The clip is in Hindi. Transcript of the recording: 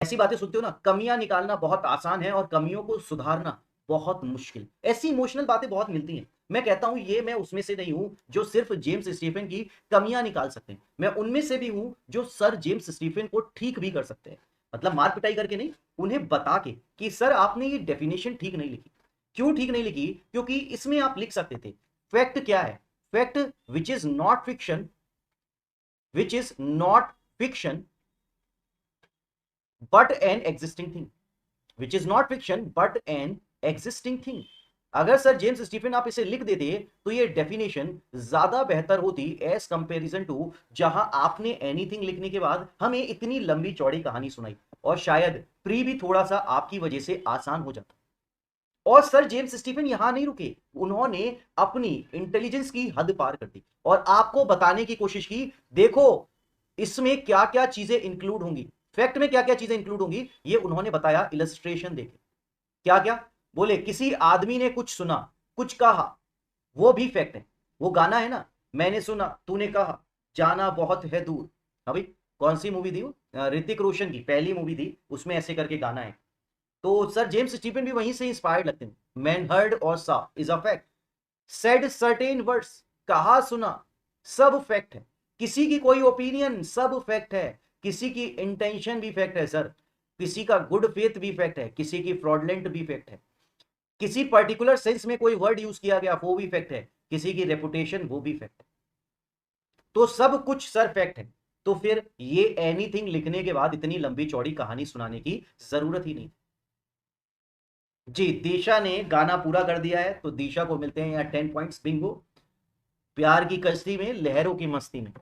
ऐसी बातें सुनते हो ना, कमियां निकालना बहुत आसान है और कमियों को सुधारना बहुत मुश्किल। ऐसी इमोशनल बातें बहुत मिलती हैं। मैं कहता हूं ये मैं उसमें से नहीं हूं जो सिर्फ जेम्स स्टीफन की कमियां निकाल सकते हैं, मैं उनमें से भी हूं जो सर जेम्स स्टीफन को ठीक भी कर सकते हैं। मतलब मार पिटाई करके नहीं, उन्हें बता के कि सर आपने ये डेफिनेशन ठीक नहीं लिखी। क्यों ठीक नहीं लिखी? क्योंकि इसमें आप लिख सकते थे फैक्ट क्या है, fact which is not fiction, which is not fiction but an existing thing, which is not fiction but an existing thing. अगर सर जेम्स स्टीफन आप इसे लिख देते तो ये डेफिनेशन ज्यादा बेहतर होती एज कंपेरिजन टू जहां आपने एनीथिंग लिखने के बाद हमें इतनी लंबी चौड़ी कहानी सुनाई, और शायद प्री भी थोड़ा सा आपकी वजह से आसान हो जाता। और सर जेम्स स्टीफन यहां नहीं रुके, उन्होंने अपनी इंटेलिजेंस की हद पार कर दी और आपको बताने की कोशिश की, देखो इसमें क्या क्या चीजें इंक्लूड होंगी, फैक्ट में क्या क्या चीजें इंक्लूड होंगी, ये उन्होंने बताया इलस्ट्रेशन देके। क्या क्या बोले? किसी आदमी ने कुछ सुना, कुछ कहा, वो भी फैक्ट है। वो गाना है ना, मैंने सुना तूने कहा, जाना बहुत है दूर। अभी कौन सी मूवी थी वो? ऋतिक रोशन की पहली मूवी थी, उसमें ऐसे करके गाना है। तो सर जेम्स स्टीफन भी वहीं से इंस्पायर्ड लगते हैं। मैन हर्ड और सा is a fact, said certain words, कहा सुना, सब फैक्ट है। किसी की कोई ओपिनियन, सब फैक्ट है। किसी की इंटेंशन भी फैक्ट है सर, किसी का गुड फेथ भी फैक्ट है, किसी की फ्रॉडलेंट भी फैक्ट है, किसी पर्टिकुलर सेंस में कोई वर्ड यूज किया गया वो भी फैक्ट है, किसी की रेपुटेशन वो भी फैक्ट है। तो सब कुछ सर फैक्ट है। तो फिर ये एनीथिंग लिखने के बाद इतनी लंबी चौड़ी कहानी सुनाने की जरूरत ही नहीं। जी, दिशा ने गाना पूरा कर दिया है, तो दिशा को मिलते हैं यहाँ 10 पॉइंट्स। बिंगो। प्यार की कश्ती में लहरों की मस्ती में।